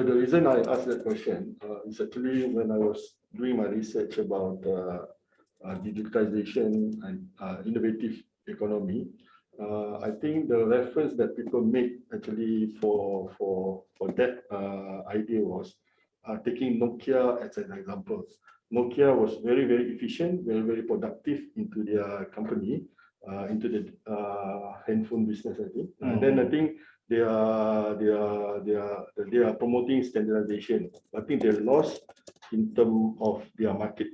the reason I asked that question is actually when I was doing my research about digitization and innovative economy. I think the reference that people make actually for that idea was taking Nokia as an example. Nokia was very efficient, very productive into their company, into the handphone business, I think. And then I think they are promoting standardization. I think they lost in terms of their market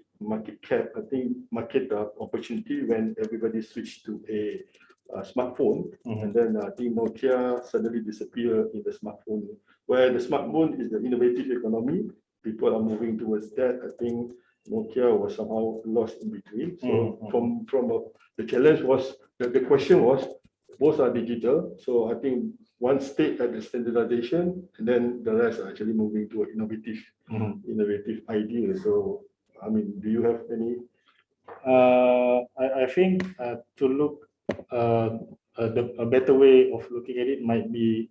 cap. I think market opportunity when everybody switched to a smartphone, and then I think Nokia suddenly disappeared in the smartphone. Where the smartphone is the innovative economy, people are moving towards that. I think Nokia was somehow lost in between. So the challenge was the question was both are digital. So I think one stayed at the standardization, and then the rest are actually moving to innovative ideas. So I mean, do you have any? I think to look a better way of looking at it might be,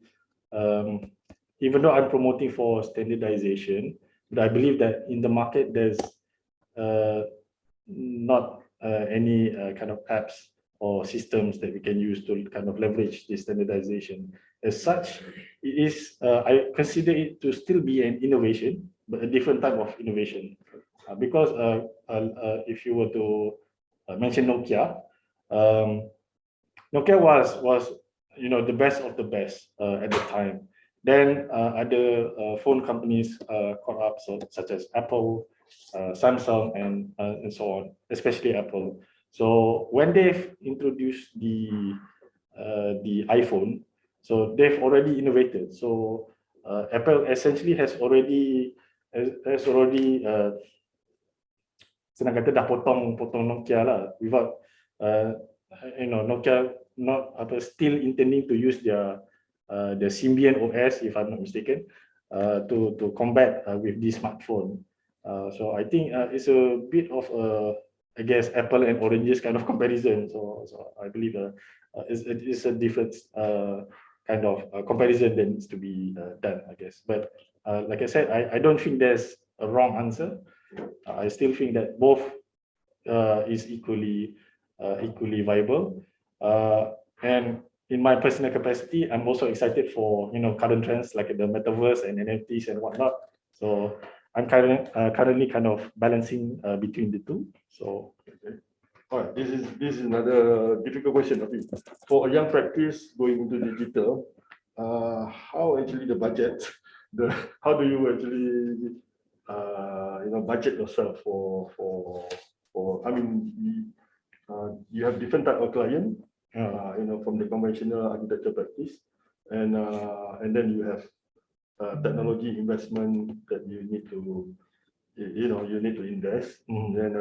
even though I'm promoting for standardization, but I believe that in the market there's not any kind of apps or systems that we can use to kind of leverage this standardization. As such, it is I consider it to still be an innovation, but a different type of innovation. Because if you were to mention Nokia, Nokia was the best of the best at the time. Then other phone companies caught up, such as Apple, Samsung, and so on, especially Apple. So when they've introduced the iPhone, so they've already innovated. So Apple essentially has already senang kata dah potong Nokia lah, without Nokia not still intending to use the Symbian OS, if I'm not mistaken, to combat with this smartphone. So I think it's a bit of I guess apple and oranges kind of comparison. So I believe it's a different kind of comparison that needs to be done, I guess. But like I said, I don't think there's a wrong answer. I still think that both is equally viable. And in my personal capacity, I'm also excited for current trends like the metaverse and NFTs and whatnot. So I'm currently kind of balancing between the two. So all right, this is another difficult question. For a young practice going into digital, how actually the budget, how do you actually budget yourself for I mean, you have different type of client, from the conventional architecture practice, and then you have technology investment that you need to invest. Then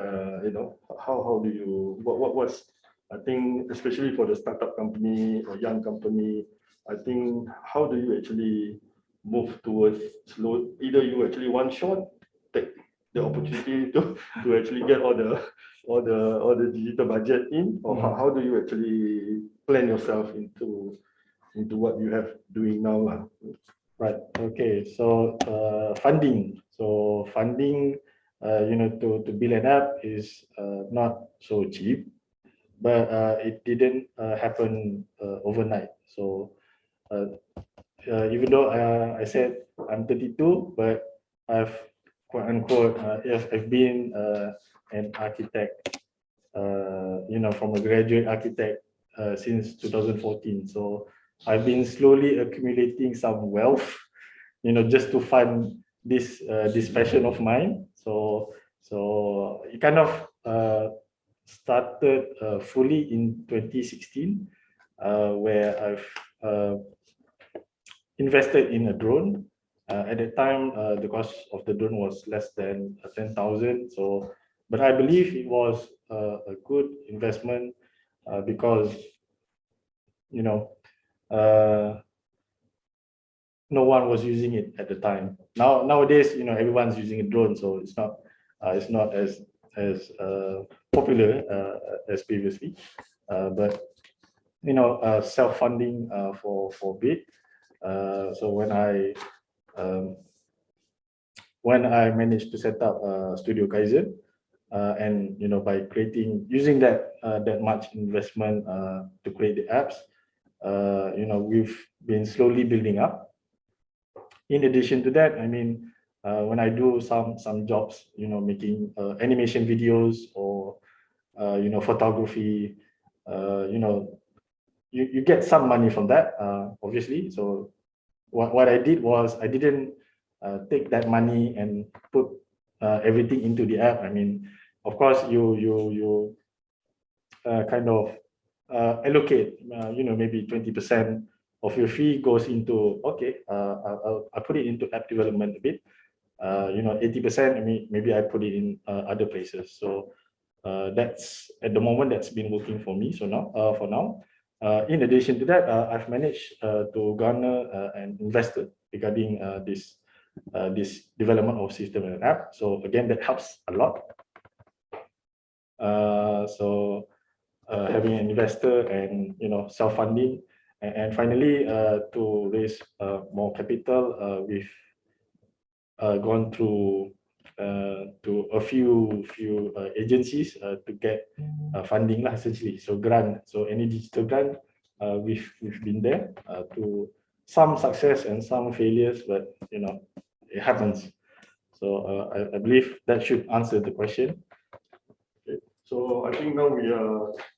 how do you what's I think especially for the startup company or young company, I think how do you actually move towards slow? Either you actually one shot take the opportunity to actually get all the digital budget in, or how do you actually plan yourself into what you have doing now? Right. Okay. So funding. So funding, to build an app is not so cheap, but it didn't happen overnight. So even though I said I'm 32, but I've quote unquote I've been an architect, from a graduate architect since 2014. So I've been slowly accumulating some wealth, just to fund this passion of mine. So it kind of started fully in 2016, where I've invested in a drone. At the time, the cost of the drone was less than 10,000. So, but I believe it was a good investment because no one was using it at the time. Nowadays, everyone's using a drone, so it's not as popular as previously. But self-funding for bit. So when I when I managed to set up studioKAIZEN, and by using that that much investment to create the apps, we've been slowly building up. In addition to that, I mean, when I do some jobs, making animation videos or photography, you get some money from that, obviously. So what I did was I didn't take that money and put everything into the app. I mean, of course, you kind of allocate, maybe 20% of your fee goes into, okay, I'll put it into app development a bit. 80%, I mean, maybe I put it in other places. So that's at the moment that's been working for me. So now, for now, in addition to that, I've managed to garner an investor regarding this development of system and app. So again, that helps a lot. So having an investor and self-funding, and finally to raise more capital, we've gone through to a few agencies to get funding lah, essentially. So grant, so any digital grant, we've been there to some success and some failures, but it happens. So I believe that should answer the question. So I think now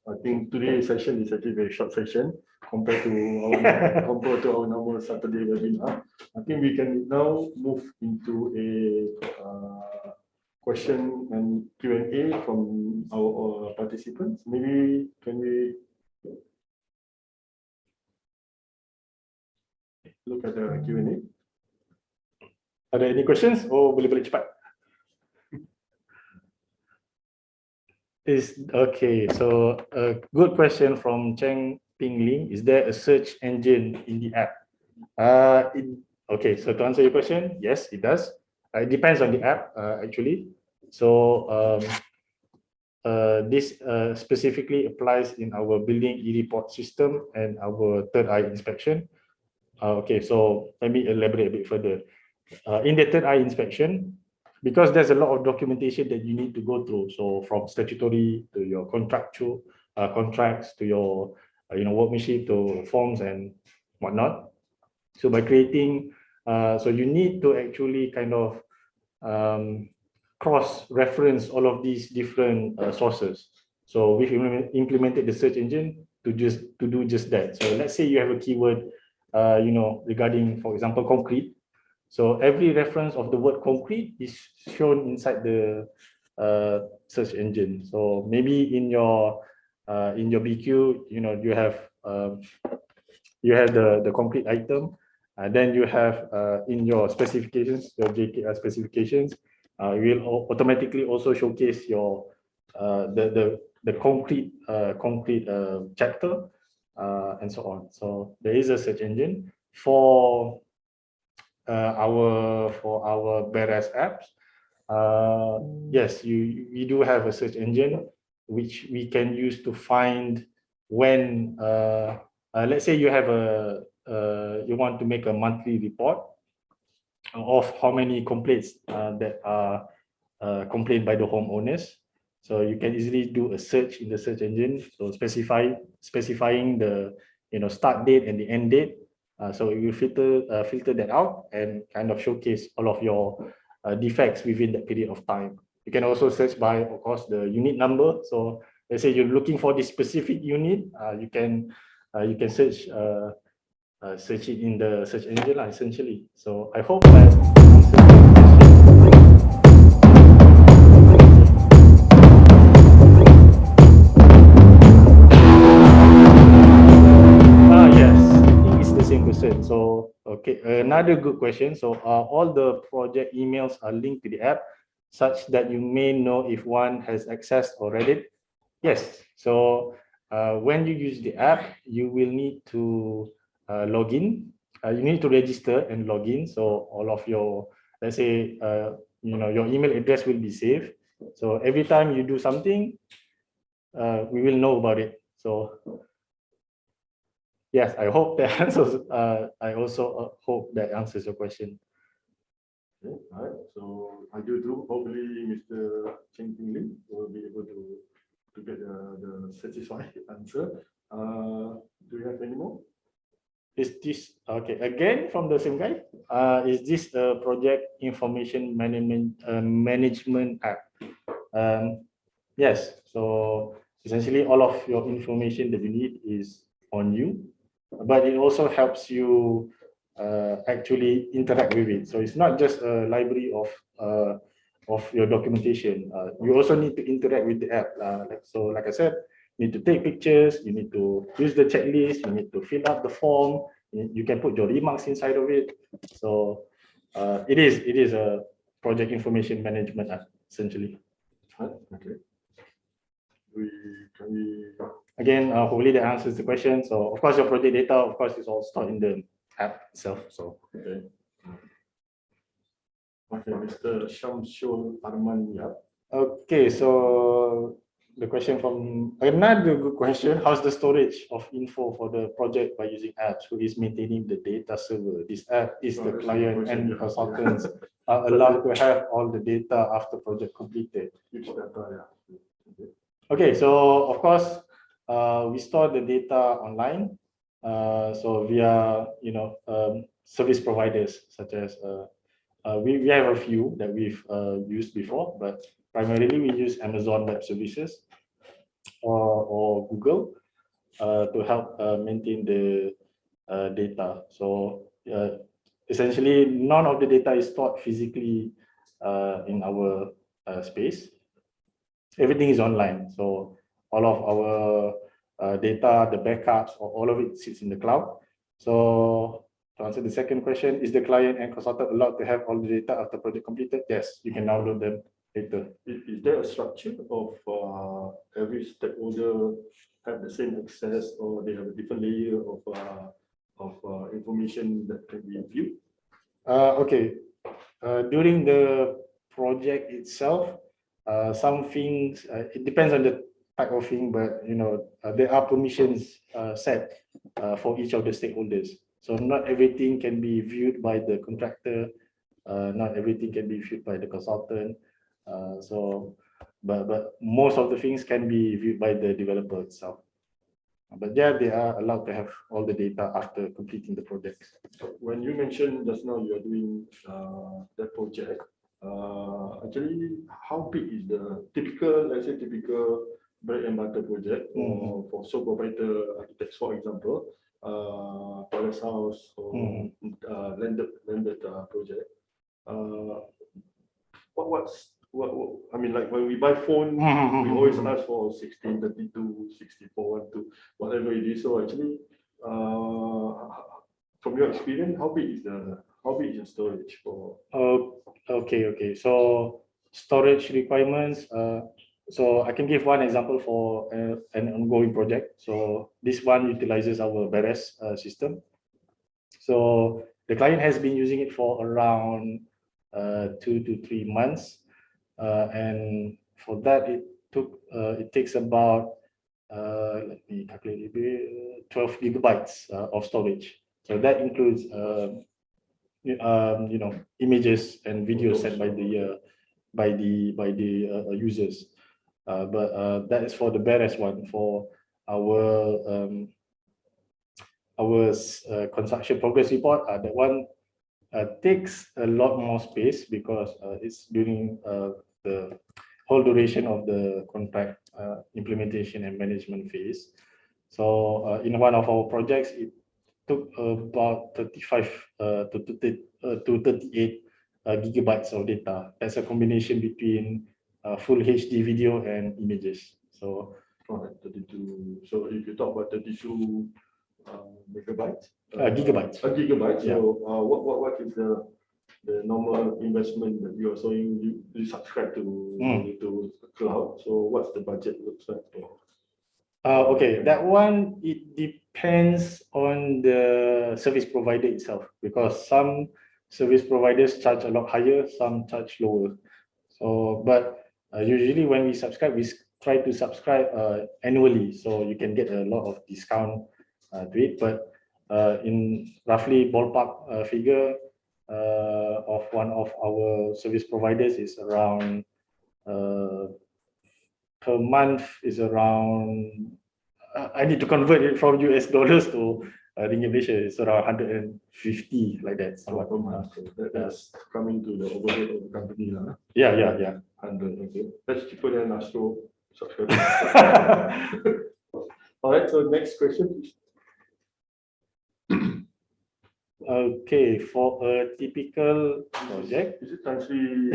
I think today's session is actually a very short session compared to our normal Saturday webinar. I think we can now move into a question and Q&A from our participants. Maybe can we look at the Q&A? Ada any questions? Oh, boleh balik cepat. Is okay. So a good question from Cheng Ping Ling. Is there a search engine in the app? Okay. So to answer your question, yes, it does. It depends on the app, actually. So this specifically applies in our building e-report system and our third eye inspection. Okay. So let me elaborate a bit further. In the third eye inspection, because there's a lot of documentation that you need to go through. So from statutory to your contractual contracts to your workmanship to forms and whatnot. So by creating, so you need to actually kind of cross-reference all of these different sources. So we've implemented the search engine to do just that. So let's say you have a keyword, regarding, for example, concrete. So every reference of the word concrete is shown inside the search engine. So maybe in your BQ, you have the concrete item, and then you have in your specifications, your JKR specifications, you will automatically also showcase your the concrete chapter and so on. So there is a search engine for our Beres apps. Yes, we do have a search engine which we can use to find when let's say you have you want to make a monthly report of how many complaints that are complained by the homeowners. So you can easily do a search in the search engine, so specifying the start date and the end date. So it will filter that out and kind of showcase all of your defects within that period of time. You can also search by, of course, the unit number. So let's say you're looking for this specific unit, you can search search it in the search engine, essentially. So I hope that question. So okay, another good question. So all the project emails are linked to the app such that you may know if one has accessed or read it. Yes. So when you use the app, you will need to log in. You need to register and log in. So all of your, let's say, your email address will be saved. So every time you do something, we will know about it. So yes, I hope that answers. I also hope that answers your question. Okay, all right. So I do too. Hopefully, Mr. Cheng Ping Lim will be able to get the satisfied answer. Do you have any more? Is this okay? Again from the same guy? Is this a project information management app? Yes. So essentially, all of your information that you need is on you, but it also helps you actually interact with it. So it's not just a library of your documentation. You also need to interact with the app. Like I said, you need to take pictures. You need to use the checklist. You need to fill out the form. You can put your remarks inside of it. So it is a project information management app essentially. Okay. Can we Again, hopefully that answers the question. So of course your project data, of course, is all stored in the app itself. So okay. Okay, Mr. Shamsul Arman, yeah. okay, so the question from another good question: how's the storage of info for the project by using apps? Who is maintaining the data server? This app is the client and consultants are allowed to have all the data after project completed. Which data, yeah. Okay, so of course, we store the data online. So via service providers such as we have a few that we've used before, but primarily we use Amazon Web Services or Google to help maintain the data. So essentially, none of the data is stored physically in our space. Everything is online. So all of our data, the backups, all of it sits in the cloud. So to answer the second question, is the client and consultant allowed to have all the data after project completed? Yes, you can download them later. Is there a structure of every stakeholder have the same access, or they have a different layer of information that can be viewed? Okay, during the project itself, some things it depends on the type of thing, but there are permissions set for each of the stakeholders. So not everything can be viewed by the contractor, not everything can be viewed by the consultant. But most of the things can be viewed by the developer itself. But yeah, they are allowed to have all the data after completing the project. When you mentioned just now you are doing that project, actually, how big is the typical, let's say, typical bread and butter project for sole proprietor architects, for example, palace house or landed project? What I mean, like when we buy phone, we always ask for 16, 32, 64, 12, whatever it is. So actually, from your experience, how big is the storage for? Okay. So storage requirements. So I can give one example for an ongoing project. So this one utilizes our Beres system. So the client has been using it for around 2 to 3 months, and for that it takes about let me calculate a bit, 12 gigabytes of storage. So that includes images and videos sent by the users. But that is for the Beres one. For our construction progress report, that one takes a lot more space because it's during the whole duration of the contract implementation and management phase. So in one of our projects, it took about 35 to 38 gigabytes of data. That's a combination between full HD video and images. So 32. So if you talk about 32 megabytes, gigabytes. Gigabytes. Yeah. So what is the normal investment that you are saying you subscribe to cloud? So what's the budget looks like for? Okay, that one, it depends on the service provider itself, because some service providers charge a lot higher, some charge lower. So, but usually when we subscribe, we try to subscribe annually, so you can get a lot of discount to it. But in roughly ballpark figure, of one of our service providers is around per month is around. I need to convert it from US dollars to ringgit Malaysia. It's around 150 like that. So per month. So that's coming to the overhead of the company lah. Yeah, yeah, yeah. 100. Okay, that's cheaper than Astro subscriber. All right. So next question, please. Okay, for a typical project, Is it Tansri?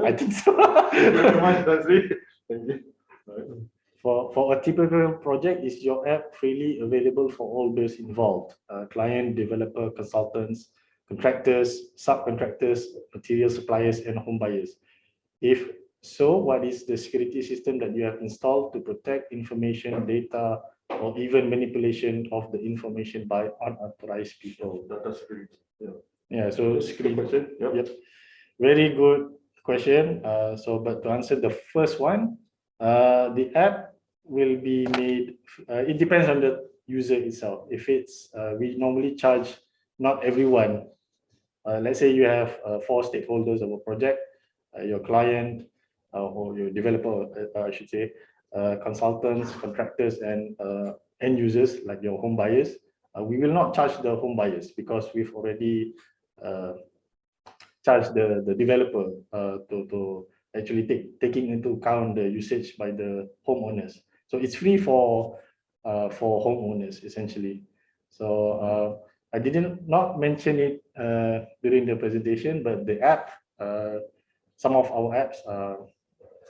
I think so. Thank you very much, Tansri. Thank you. All right. For a typical project, is your app freely available for all those involved? Client, developer, consultants, contractors, subcontractors, material suppliers, and home buyers. If so, what is the security system that you have installed to protect information, data, or even manipulation of the information by unauthorized people? Data security. Yeah. Yeah, so Good security. question. Yep. Yep. Very good question. But to answer the first one, the app will be made, it depends on the user itself. If it's, we normally charge not everyone. Let's say you have 4 stakeholders of a project, your client or your developer, I should say, consultants, contractors, and end users like your home buyers. We will not charge the home buyers because we've already charged the developer to actually taking into account the usage by the homeowners. So it's free for homeowners essentially. So I didn't not mention it during the presentation, but the app, some of our apps are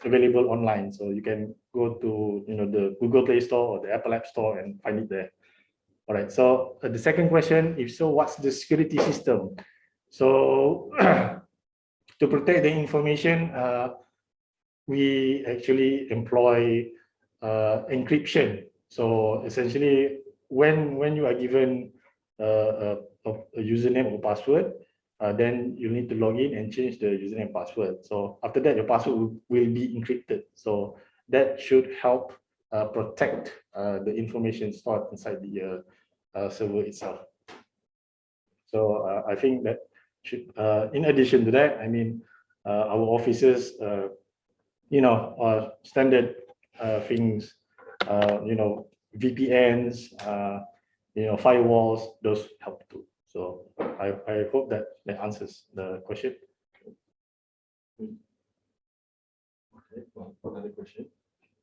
available online. So you can go to the Google Play Store or the Apple App Store and find it there. All right. So the second question, if so, what's the security system? So to protect the information, we actually employ encryption. So essentially, when you are given a username or password, then you need to log in and change the username and password. So after that, your password will be encrypted. So that should help protect the information stored inside the server itself. So I think that should, in addition to that, I mean, our officers, standard things, VPNs, firewalls, those help too. So I hope that answers the question. Okay, well, another question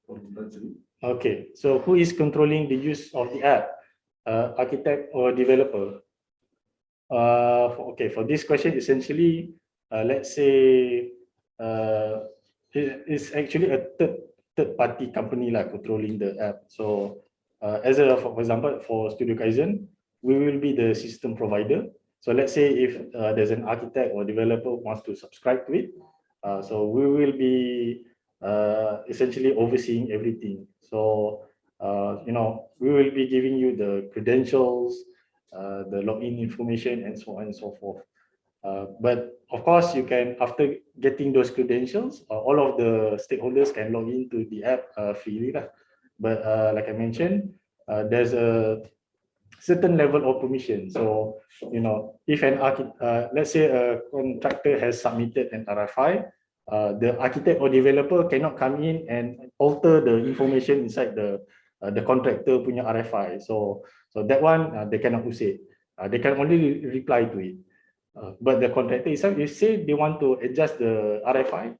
from Tansri. Okay, so who is controlling the use of the app? Architect or developer? Okay, for this question, essentially, let's say it's actually a third party company like controlling the app. So for example, for studioKAIZEN, we will be the system provider. So let's say if there's an architect or developer who wants to subscribe to it, so we will be essentially overseeing everything. So we will be giving you the credentials, the login information, and so on and so forth. But of course, you can, after getting those credentials, all of the stakeholders can log into the app freely. But like I mentioned, there's a certain level of permission. So, if let's say a contractor has submitted an RFI, the architect or developer cannot come in and alter the information inside the contractor punya RFI. So that one they cannot usik. They can only reply to it. But the contractor itself, if say they want to adjust the RFI,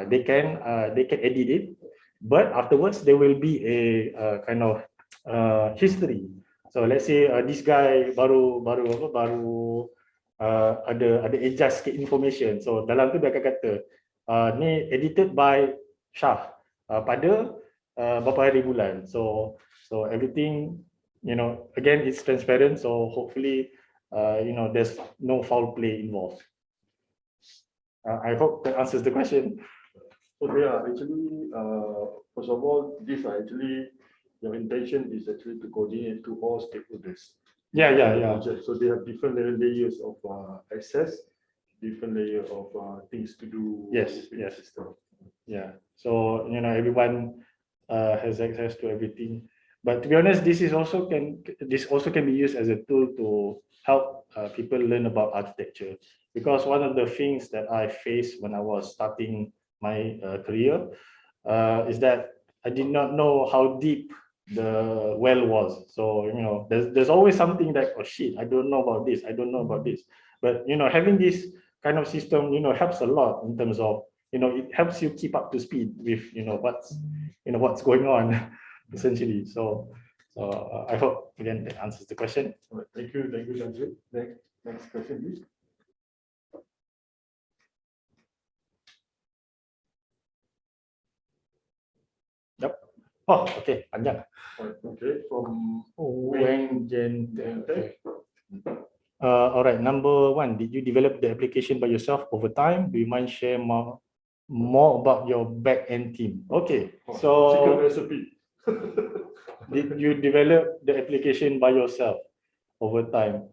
they can edit it. But afterwards there will be a kind of history. So let's say this guy baru ada adjust sikit information. So dalam tu dia akan kata ni edited by Shah pada berapa hari bulan. So everything, again, it's transparent. So hopefully there's no foul play involved. I hope that answers the question. So yeah, actually, first of all, these are actually, your intention is actually to coordinate to all stakeholders. Yeah. So they have different layers of access, different layer of things to do. Yes. System. Yeah. So everyone has access to everything. But to be honest, this also can be used as a tool to help people learn about architecture. Because one of the things that I faced when I was starting my career is that I did not know how deep the well was. So there's always something like, oh shit, I don't know about this, I don't know about this. But having this kind of system helps a lot in terms of it helps you keep up to speed with what's going on essentially. So I hope again that answers the question. All right, thank you, Tanzil. Next question, please. Yep. Oh, okay, panjang. Okay, from Wang Jen. Okay. All right, number one, did you develop the application by yourself over time? Do you mind share more about your back-end team? Okay, so chicken recipe. did you develop the application by yourself over time?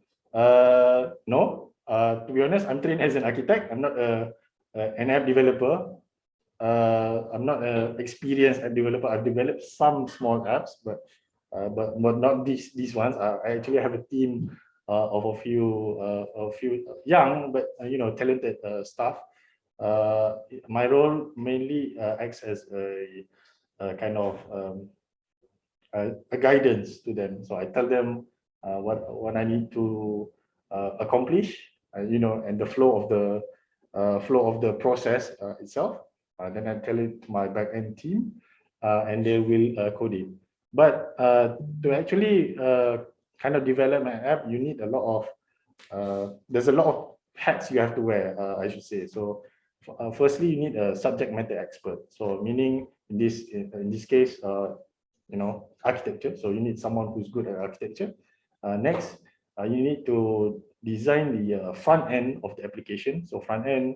No. To be honest, I'm trained as an architect. I'm not an app developer. I'm not an experienced app developer. I've developed some small apps, but not these ones. I actually have a team of a few young but talented staff. My role mainly acts as a kind of a guidance to them. So I tell them what I need to accomplish, and the flow of the process itself. Then I tell it to my backend team, and they will code it. But to actually kind of develop an app, you need a lot of there's a lot of hats you have to wear, I should say. So firstly, you need a subject matter expert. So meaning in this case, architecture. So you need someone who's good at architecture. Next, you need to design the front end of the application. So front end,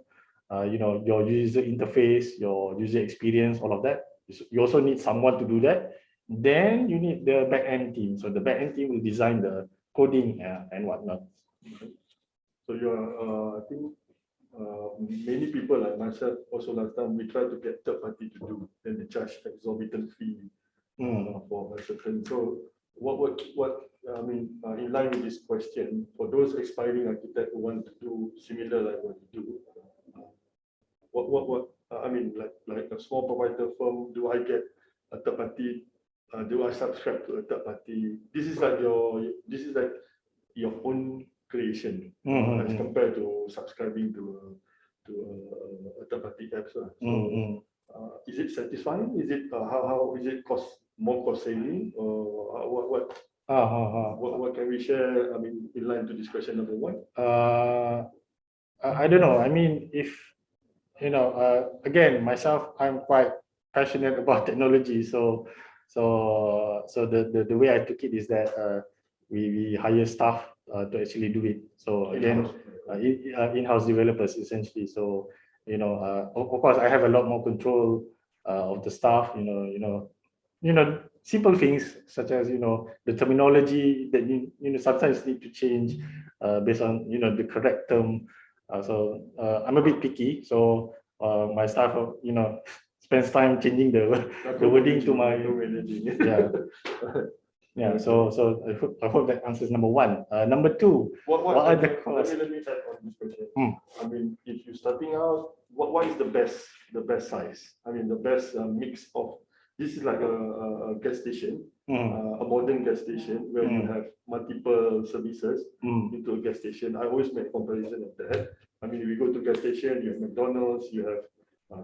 your user interface, your user experience, all of that. You also need someone to do that. Then you need the back end team. So the back end team will design the coding and whatnot. So I think many people like myself also last time we try to get third party to do, then they charge exorbitant fee for a certain. So what I mean in line with this question, for those aspiring architects who want to do similar like what you do, what I mean like a small provider firm, do I get a third party? Do I subscribe to a third party? This is like your own creation as compared to subscribing to a third party app. So is it satisfying? Is it how is it more cost saving, or what can we share? I mean, in line to this question number one. I don't know. I mean, if again, myself, I'm quite passionate about technology. So the way I took it is that we hire staff to actually do it. So again, in-house developers essentially. So of course, I have a lot more control of the staff. Simple things such as the terminology that you sometimes need to change based on the correct term. So I'm a bit picky. So my staff, spends time changing the wording to my yeah. So I hope that answers number one. Number two, what are the costs? Let me add on this question. I mean, if you're starting out, what is the best size? I mean, the best mix of. This is like a gas station, a modern gas station where you have multiple services into a gas station. I always make comparison of that. I mean, if you go to gas station, you have McDonald's, you have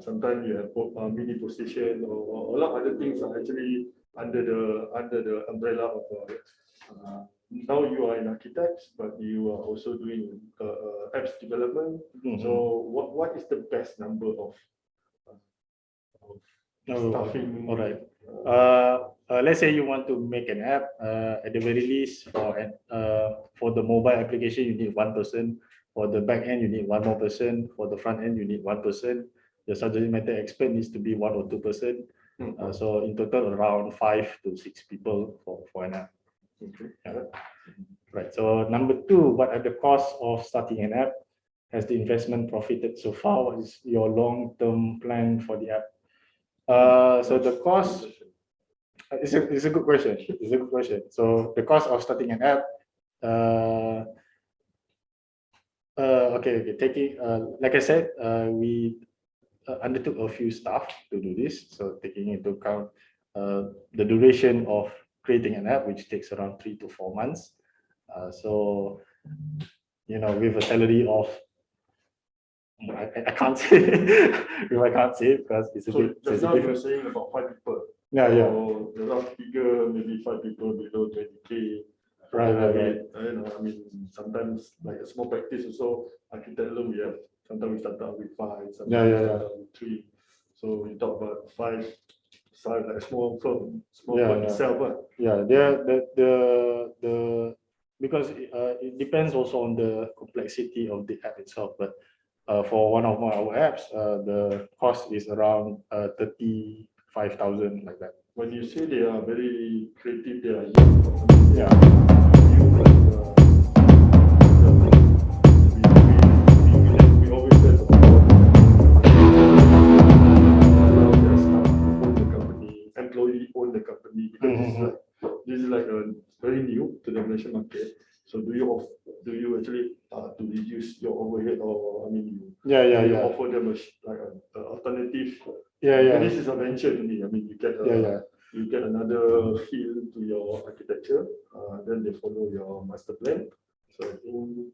sometimes you have mini post station, or a lot of other things are actually under the umbrella of. Now you are an architect, but you are also doing apps development. So what is the best number of staffing? All right. Let's say you want to make an app. At the very least, for the mobile application, you need one person. For the back end, you need one more person. For the front end, you need one person. The subject matter expert needs to be 1 or 2 person. So in total, around 5 to 6 people for an app. Okay. Right. So number two, what are the costs of starting an app? Has the investment profited so far? What is your long-term plan for the app? So the cost It's a good question. It's a good question. So the cost of starting an app, okay. Taking, like I said, we undertook a few staff to do this. So taking into account the duration of creating an app, which takes around 3 to 4 months. So, with a salary of, I can't say, I can't say because it's a So bit just now you were sensitive. saying about 5 people. Yeah, yeah. So the rough figure, maybe 5 people below 20K. Right. I mean, sometimes like a small practice also, architect alone we have. Sometimes we start out with 5, sometimes Yeah. we start out with 3. So we talk about 5 size like a small firm, firm itself. Yeah, the because it depends also on the complexity of the app itself. But for one of our apps, the cost is around 35,000 like that. When you say they are very creative, they are young. Yeah. We always said employee own the company because this is like a very new to the Malaysian market. So do you actually to reduce your overhead, or I mean you offer them like an alternative? Yeah. This is a venture to me. I mean you get another feel to your architecture, then they follow your master plan. So I think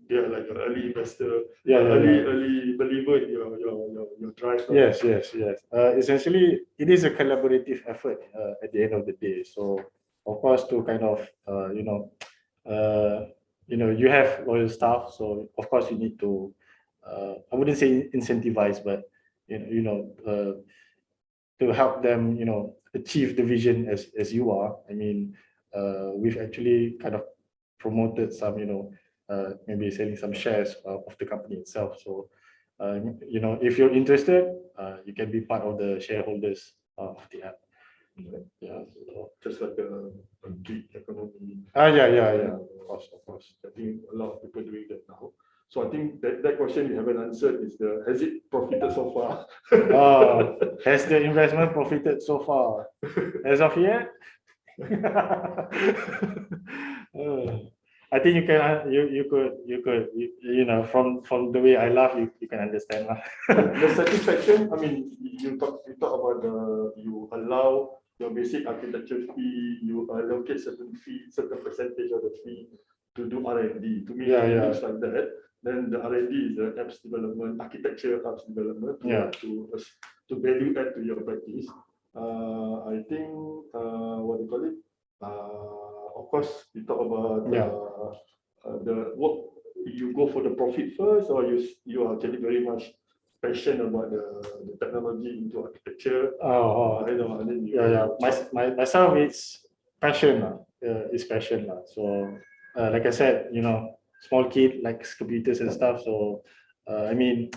they are like an early investor, early believer in your drive. Yes. Essentially, it is a collaborative effort at the end of the day. So, of course, to kind of you have loyal staff. So, of course, you need to I wouldn't say incentivize, but to help them, achieve the vision as you are. I mean, we've actually kind of promoted some, maybe selling some shares of the company itself. So, if you're interested, you can be part of the shareholders of the app. Yeah, just like a gig economy. Yeah. Of course. I think a lot of people doing that now. So I think that question you haven't answered is has it profited so far? Has the investment profited so far? As of yet? I think you could from the way I laugh, you can understand. The satisfaction, I mean, you talk about you allow your basic architecture fee, you allocate certain percentage of the fee to do R&D. To me, it looks like that. Then the R&D is the apps development, architecture apps development to value add to your practice. I think what do you call it? Of course, we talk about the work. You go for the profit first, or you are actually very much passionate about the technology into architecture. I know. And then myself, it's passion. It's passion. So, like I said, small kid likes computers and stuff. So, I mean,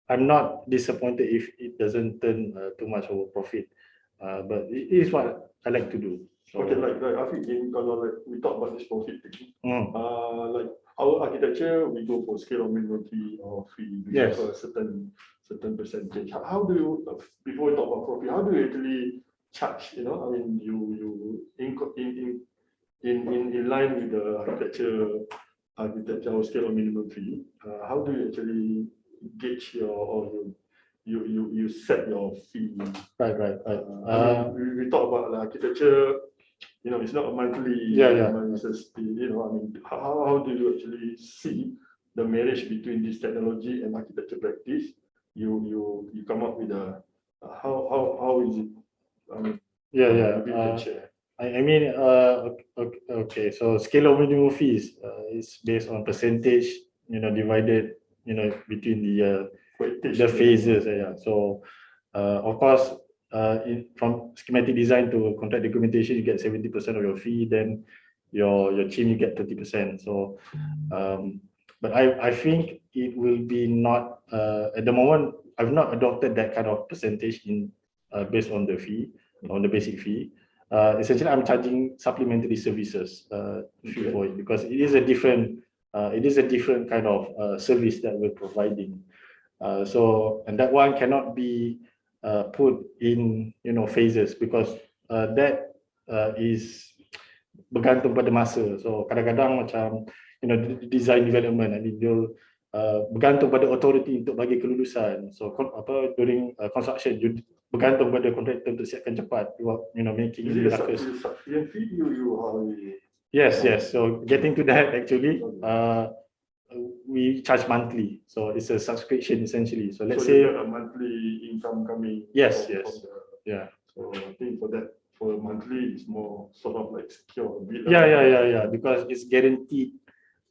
I'm not disappointed if it doesn't turn too much of a profit. But it is what I like to do. So, okay, like I think kalau like we talk about this profit thing, like our architecture, we go for scale of minimum fee or fee for a certain percentage. How do you, before we talk about profit, how do you actually charge? I mean, you in line with the architecture or scale of minimum fee. How do you actually gauge you set your fee? Right. I mean, we talk about architecture. It's not a monthly. It's a fee. I mean, how do you actually see the marriage between this technology and architecture practice? You come up with a how is it? I mean, maybe you can share. I mean, okay. So scale of minimum fees is based on percentage, divided, between the phases. So, of course, from schematic design to contract documentation, you get 70% of your fee. Then your team, you get 30%. So, but I think it will be not at the moment. I've not adopted that kind of percentage based on the fee, on the basic fee. Essentially, I'm charging supplementary services fee for it because it is a different kind of service that we're providing. So, and that one cannot be put in phases because that is bergantung pada masa. So kadang-kadang macam design development, I mean they'll bergantung pada authority untuk bagi kelulusan. So during construction bergantung pada kontraktor untuk siapkan cepat, making Is it it a ruckus. subsidiary fee you Yes. So getting to that, actually, we charge monthly. So it's a subscription essentially. So let's say you get a monthly income coming. Yes. Yeah. So I think for that, for monthly, it's more sort of like secure. Yeah. Because it's guaranteed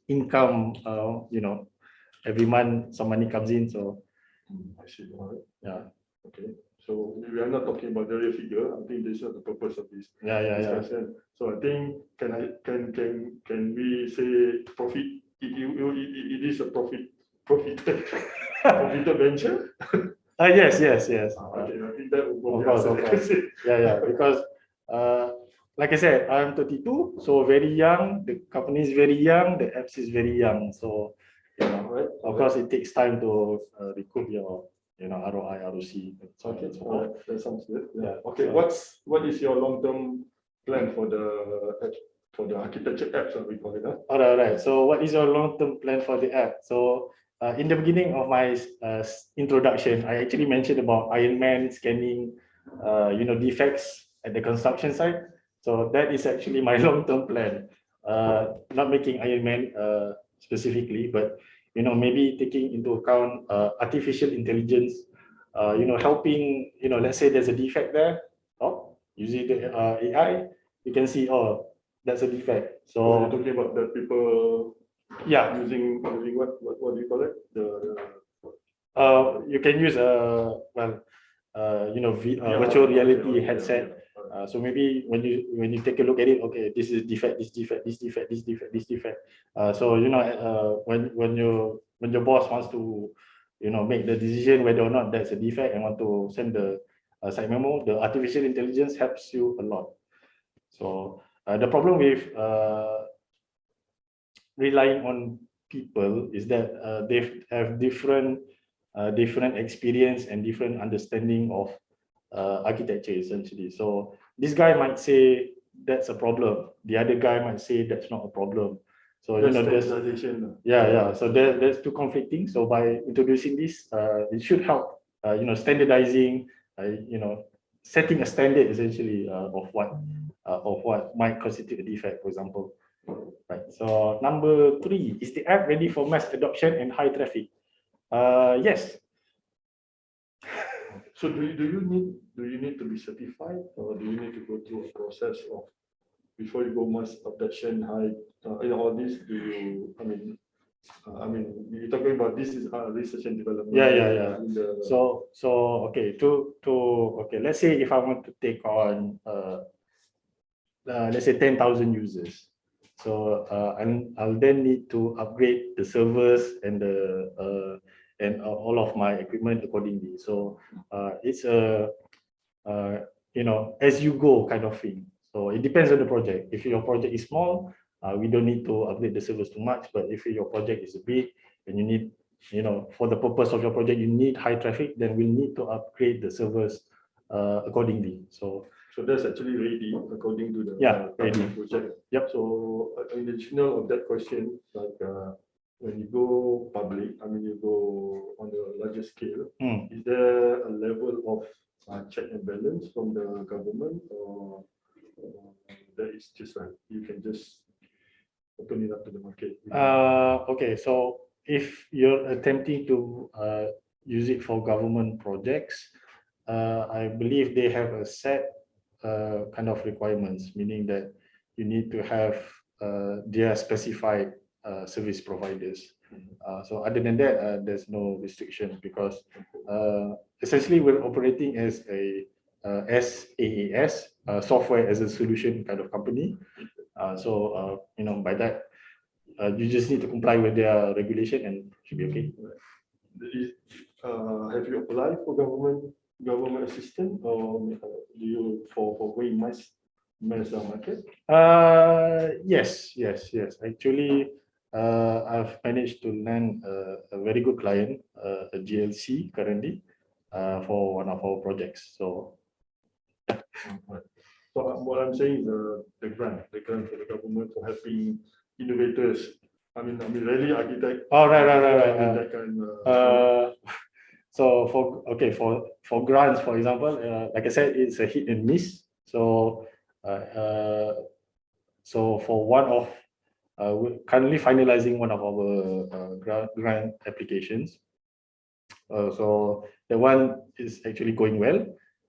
income. Every month some money comes in. So I see. All right. Yeah. Okay. So we are not talking about the real figure. I think this is not the purpose of this discussion. So I think can we say profit? It is a profitable venture. Yes. Okay, I think that will Of course. Yeah. Because like I said, I'm 32, so very young. The company is very young. The apps is very young. So of course, it takes time to recoup your ROI, ROC. Okay, that sounds good. Yeah. Okay, what is your long-term plan for the architecture apps, we call it? All right. So what is your long-term plan for the app? So in the beginning of my introduction, I actually mentioned about Iron Man scanning, defects at the construction site. So that is actually my long-term plan. Not making Iron Man specifically, but maybe taking into account artificial intelligence. Helping. Let's say there's a defect there. Using the AI, you can see, that's a defect. So you're talking about the people. Yeah. Using what do you call it? You can use virtual reality headset. So maybe when you take a look at it, okay, this is defect, this defect. So when your boss wants to make the decision whether or not that's a defect and want to send the site memo, the artificial intelligence helps you a lot. So the problem with relying on people is that they have different experience and different understanding of architecture essentially. So this guy might say that's a problem. The other guy might say that's not a problem. So there's So there's two conflicting. So by introducing this, it should help. Standardizing. Setting a standard essentially of what might constitute a defect, for example. Right. So number 3, is the app ready for mass adoption and high traffic? Yes. So do you need to be certified, or do you need to go through a process of before you go mass adoption, high all this? You're talking about this is research and development. Yeah. So okay, let's say if I want to take on let's say 10,000 users. So I'll then need to upgrade the servers and all of my equipment accordingly. So it's a as you go kind of thing. So it depends on the project. If your project is small, we don't need to upgrade the servers too much. But if your project is big and you need, for the purpose of your project, you need high traffic, then we'll need to upgrade the servers accordingly. So that's actually ready according to the ready project. Yep. So in the additional of that question, like when you go public, you go on a larger scale, is there a level of check and balance from the government, or that is just like you can just open it up to the market? Okay, so if you're attempting to use it for government projects, I believe they have a set kind of requirements, meaning that you need to have their specified service providers. So other than that, there's no restriction, because essentially we're operating as a SaaS, software as a solution kind of company. So by that, you just need to comply with their regulation and should be okay. Have you applied for government assistance, or do you for going mass market? Yes. Actually, I've managed to land a very good client, a GLC currently, for one of our projects. So So what I'm saying is the grant for the government for helping innovators. Really architect. Oh, right. That kind of. So for grants, for example, like I said, it's a hit and miss. So so for one of we're currently finalizing one of our grant applications. So the one is actually going well,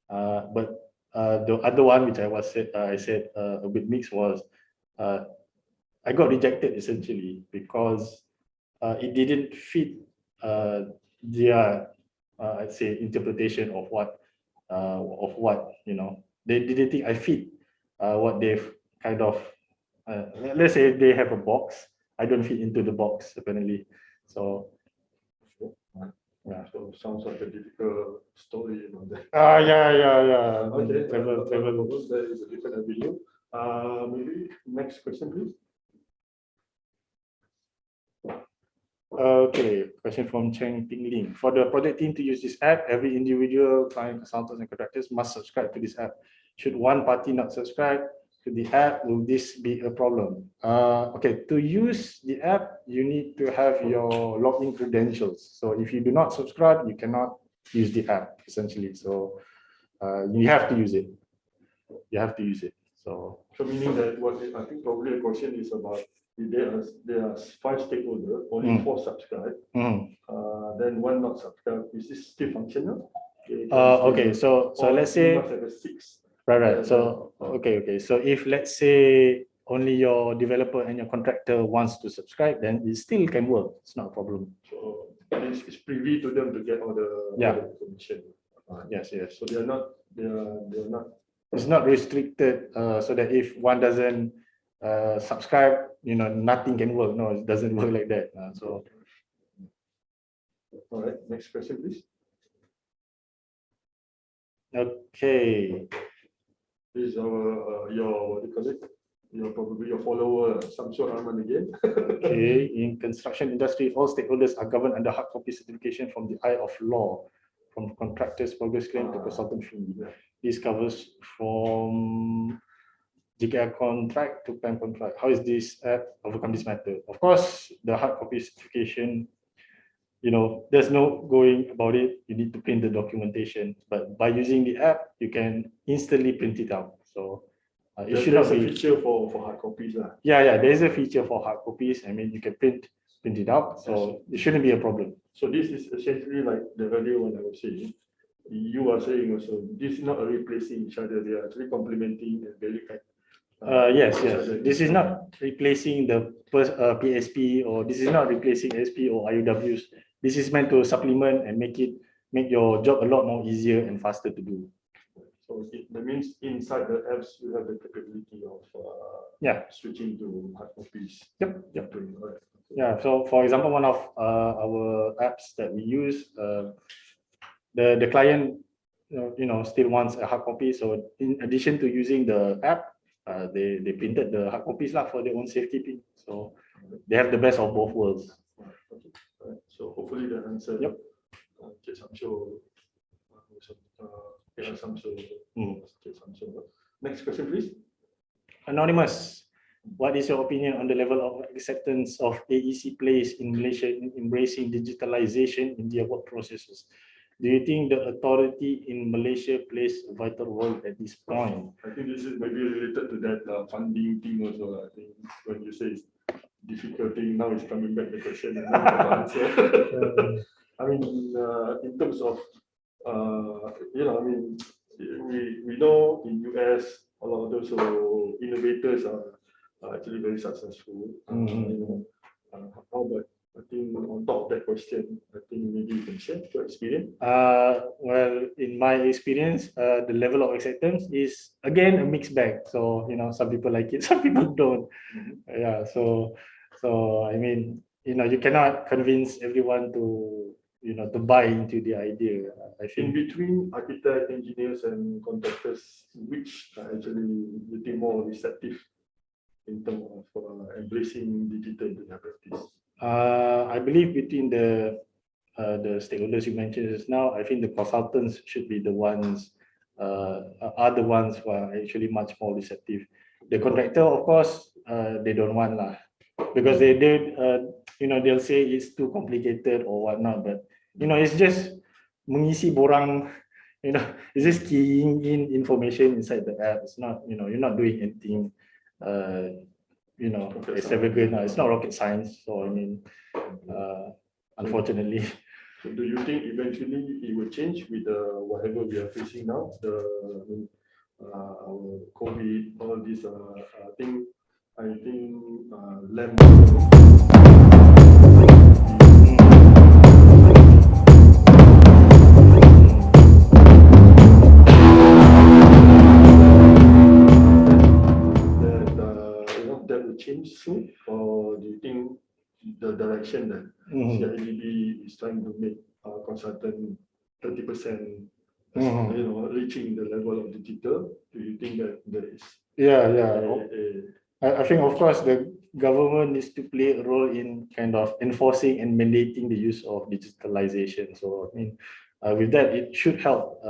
but the other one which I said a bit mixed was I got rejected essentially because it didn't fit their I'd say interpretation of what they didn't think I fit what they've kind of let's say they have a box. I don't fit into the box apparently. So yeah. So sounds like a difficult story. That. Yeah. Okay. Travel. There is a different avenue. Maybe next question, please. Okay, question from Cheng Ping Ling. For the project team to use this app, every individual, client, consultants, and contractors must subscribe to this app. Should one party not subscribe to the app, will this be a problem? Okay, to use the app, you need to have your login credentials. So if you do not subscribe, you cannot use the app, essentially. So you have to use it. You have to use it. So meaning that what I think probably the question is about there are 5 stakeholders, only 4 subscribe, then 1 not subscribe. Is this still functional? Okay, so let's say must have a 6. Right. So okay. So if let's say only your developer and your contractor wants to subscribe, then it still can work. It's not a problem. So it's privy to them to get all the information. Yes. So they are not. It's not restricted so that if one doesn't subscribe, nothing can work. No, it doesn't work like that. So. All right. Next question, please. Okay. This is our your what do you call it? Probably your follower, Samsung Arman again. Okay. In construction industry, all stakeholders are governed under hard copy certification from the eye of law, from contractors, progress claim to consultant fee. This covers from JKR contract to PAM contract. How is this app overcome this matter? Of course, the hard copy certification, there's no going about it. You need to print the documentation, but by using the app, you can instantly print it out. So it should not be a feature for hard copies. Yeah, there is a feature for hard copies. You can print it out, so it shouldn't be a problem. So this is essentially like the earlier one I was saying. You are saying also this is not replacing each other; they are actually complementing and very kind. Yes. This is not replacing the PSP, or this is not replacing SP or IOWs. This is meant to supplement and make your job a lot more easier and faster to do. So that means inside the apps you have the capability of switching to hard copies. Yep. Yeah. So for example, one of our apps that we use, the client still wants a hard copy. So in addition to using the app, they printed the hard copies for their own safekeeping. So they have the best of both worlds. Right. So hopefully the answer. Yep. Next question, please. Anonymous, what is your opinion on the level of acceptance of AEC place in Malaysia in embracing digitalization in their work processes? Do you think the authority in Malaysia plays a vital role at this point? I think this is maybe related to that funding thing also. I think when you say it's difficult thing, now it's coming back the question. In terms of we know in US a lot of those innovators are actually very successful. How about I think on top of that question, I think maybe you can share your experience. Well, in my experience, the level of acceptance is again a mixed bag. So some people like it, some people don't. Yeah. So you cannot convince everyone to buy into the idea. I think in between architect, engineers, and contractors, which are actually you think more receptive in terms of embracing digital into their practice. I believe between the stakeholders you mentioned just now, I think the consultants should be the ones are the ones who are actually much more receptive. The contractor, of course, they don't want lah, because they did, they'll say it's too complicated or whatnot, but it's just mengisi borang, it's just keying in information inside the app. It's not, you're not doing anything, extravagant. It's not rocket science. So I mean, unfortunately. So do you think eventually it will change with whatever we are facing now, our COVID, all this thing? I think LAMP that will change soon, or do you think the direction that CIDB is trying to make consultant 30%, reaching the level of digital? Do you think that there is? I think, of course, the government needs to play a role in kind of enforcing and mandating the use of digitalization. So I mean, with that, it should help,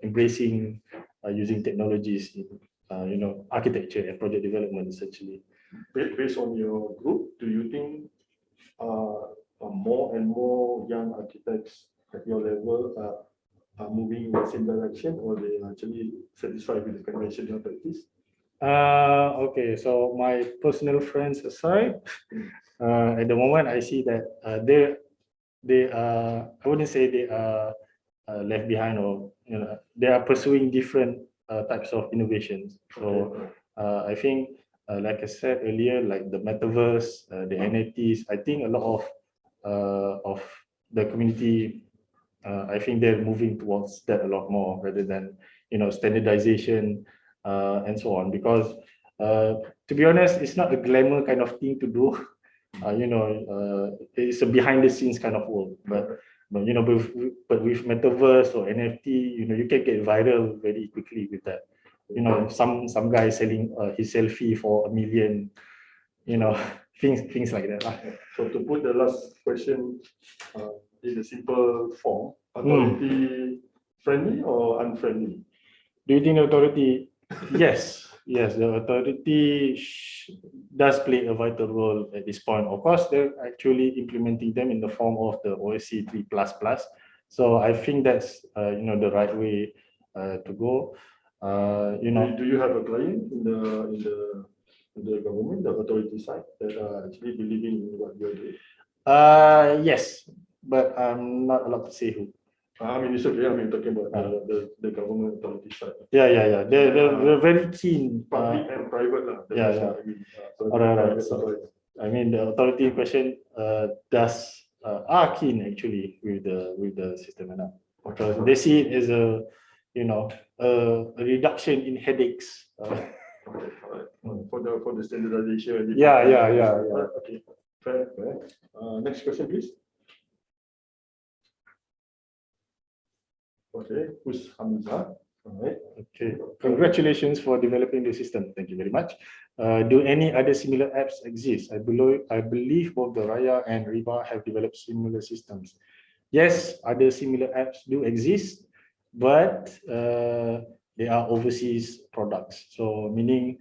embracing using technologies in, architecture and project development, essentially. Based on your group, do you think more and more young architects at your level are moving in the same direction, or they are actually satisfied with the conventional practice? Okay, so my personal friends aside, at the moment I see that they are, I wouldn't say they are left behind, or they are pursuing different types of innovations. So I think, like I said earlier, like the metaverse, the NFTs, I think a lot of the community, I think they're moving towards that a lot more, rather than standardization and so on. Because to be honest, it's not a glamour kind of thing to do. It's a behind the scenes kind of work. But with metaverse or NFT, you can get viral very quickly with that. Some guy selling his selfie for $1 million, things like that. So to put the last question in a simple form, authority friendly or unfriendly? Do you think the authority? Yes, the authority does play a vital role at this point. Of course, they're actually implementing them in the form of the OSC 3++. So I think that's the right way to go. Do you have a client in the government, the authority side, that are actually believing in what you're doing? Yes, but I'm not allowed to say who. I mean, it's okay. I mean, talking about the government authority side. Yeah. They're very keen. Public and private. Yeah. Alright. So, I mean, the authority in question are keen actually with the system and because they see it as a a reduction in headaches. For the standardization. Yeah. Okay. Fair. Next question, please. Okay, who's Hamza? All right. Okay. Congratulations for developing the system. Thank you very much. Do any other similar apps exist? I believe both the Raya and Riba have developed similar systems. Yes, other similar apps do exist, but they are overseas products. So meaning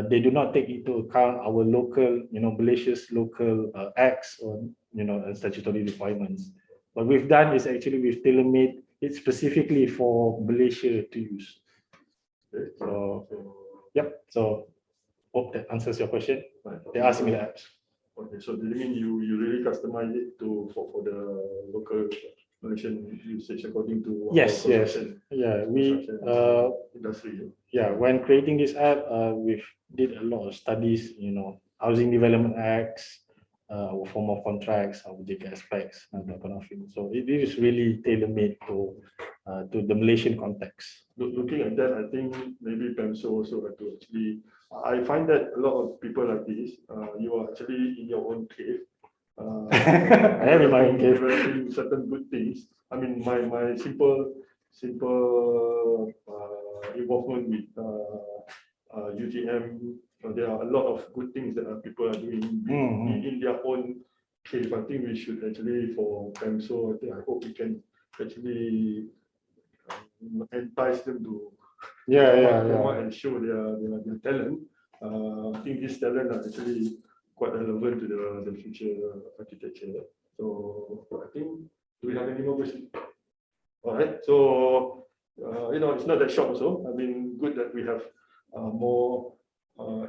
they do not take into account our local, Malaysia's local acts or statutory requirements. What we've done is actually we've tailor-made it specifically for Malaysia to use. Okay, so yep. So hope that answers your question. Right. There are similar apps. Okay, so do you mean you really customize it for the local Malaysian usage according to yes. Yeah, we industry. Yeah, when creating this app, we did a lot of studies. Housing Development Acts, our form of contracts, our JK specs, and that kind of thing. So it is really tailor-made to the Malaysian context. Looking at that, I think maybe PAMSo also have to actually. I find that a lot of people like this, you are actually in your own cave. I am in my own cave. Developing certain good things. I mean, my simple involvement with UGM. There are a lot of good things that people are doing in their own cave. I think we should actually, for PAMSo, I hope we can actually entice them to come out and show their talent. I think this talent are actually quite relevant to the future architecture. So I think, do we have any more questions? All right. So it's not that short also. I mean, good that we have more.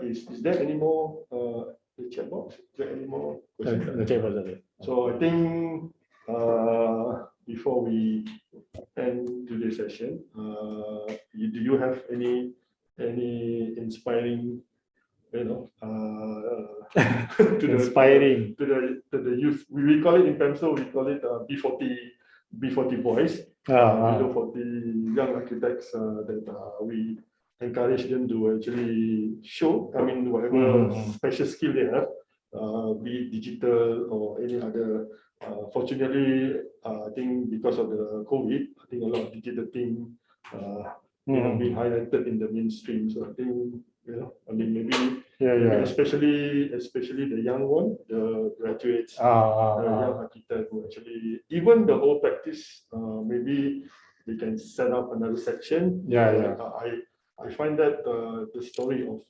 Is there any more the chat box? Is there any more questions? The chat box. So I think before we end today's session, do you have any inspiring, to inspiring to the youth? We call it in PAMSo, we call it B40 boys. Below 40 young architects that we encourage them to actually show, I mean, whatever special skill they have, be it digital or any other. Fortunately, I think because of the COVID, I think a lot of digital things being highlighted in the mainstream. So I think, I mean, maybe especially the young one, the graduates, the young architect who actually, even the whole practice, maybe they can set up another section. I find that the story of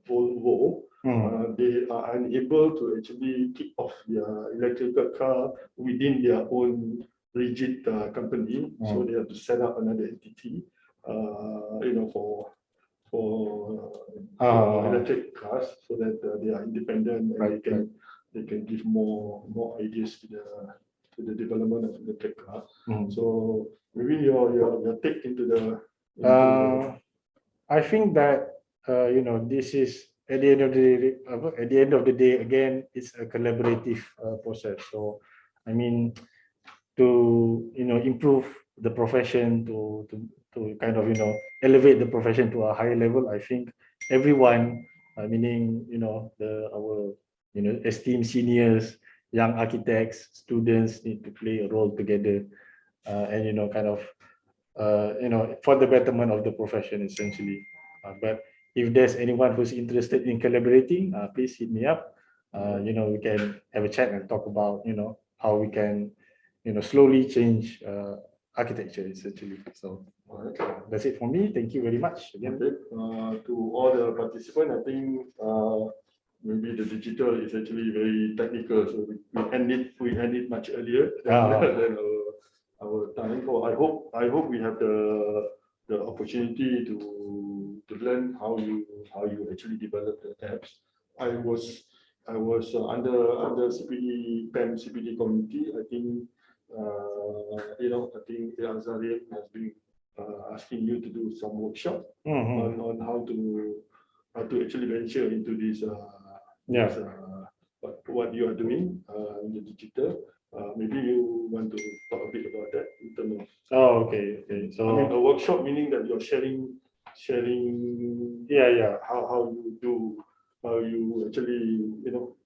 Volvo, they are unable to actually kick off their electrical car within their own rigid company, so they have to set up another entity, for electric cars, so that they are independent and they can give more ideas to the development of electric car. So maybe your take into the. I think that this is at the end of the day, again, it's a collaborative process. So I mean, to improve the profession, to kind of elevate the profession to a higher level, I think everyone, meaning our esteemed seniors, young architects, students, need to play a role together, and kind of for the betterment of the profession, essentially. But if there's anyone who's interested in collaborating, please hit me up. We can have a chat and talk about how we can slowly change architecture, essentially. So that's it for me. Thank you very much again. To all the participants, I think maybe the digital is actually very technical, so we end it much earlier than our time. So I hope we have the opportunity to learn how you actually develop the apps. I was under PAM CPD committee. I think I think Azarian has been asking you to do some workshop on how to actually venture into this what you are doing in the digital. Maybe you want to talk a bit about that in terms of. Okay. So I mean, a workshop, meaning that you're sharing how you actually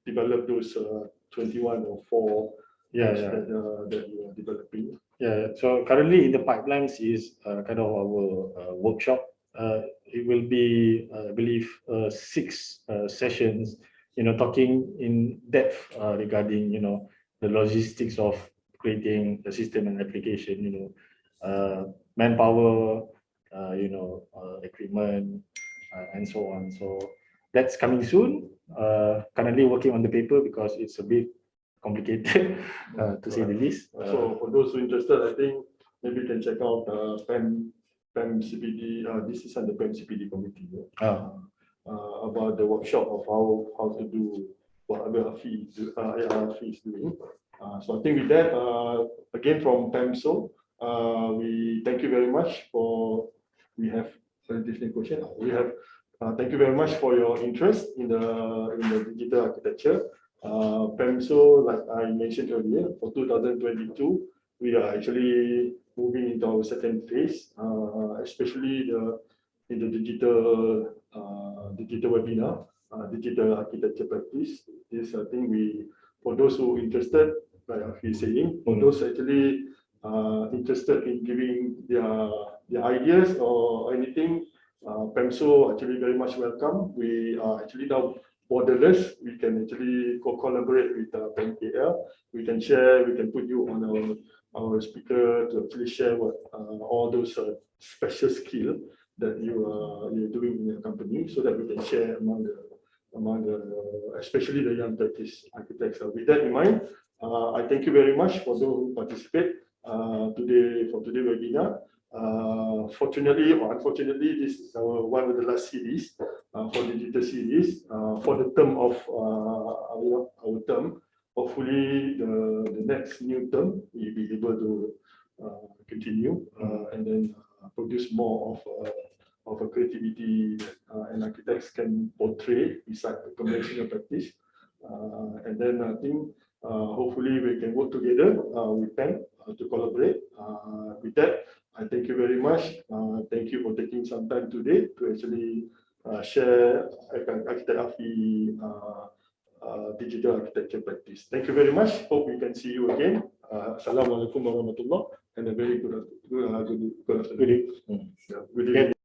develop those 21 or 4 that you are developing. So currently in the pipelines is kind of our workshop. It will be, I believe, 6 sessions, talking in depth regarding, the logistics of creating the system and application, manpower, equipment, and so on. So that's coming soon. Currently working on the paper because it's a bit complicated to say the least. So for those who are interested, I think maybe you can check out PAM CPD. This is under PAM CPD committee. About the workshop of how to do whatever ARTV is doing. So I think with that, again from PAMSo, we thank you very much for. We have additional question. We have thank you very much for your interest in the digital architecture. PAMSo, like I mentioned earlier, for 2022, we are actually moving into our second phase, especially in the digital webinar, digital architecture practice. This I think for those who are interested, like he's saying, for those actually interested in giving their ideas or anything, PAMSo actually very much welcome. We are actually now borderless. We can actually collaborate with PAMKL. We can share. We can put you on our speaker to actually share what all those special skill that you're doing in your company, so that we can share among the especially the young practice architects. With that in mind, I thank you very much for those who participate today for today's webinar. Fortunately or unfortunately, this is one of the last series for digital series for the term of our term. Hopefully, the next new term we'll be able to continue and then produce more of a creativity that and architects can portray beside the conventional practice. And then I think hopefully we can work together with PAM to collaborate. With that, I thank you very much. Thank you for taking some time today to actually share Architect Afi digital architecture practice. Thank you very much. Hope we can see you again. Assalamualaikum warahmatullah and a very good afternoon. Good evening. Good evening.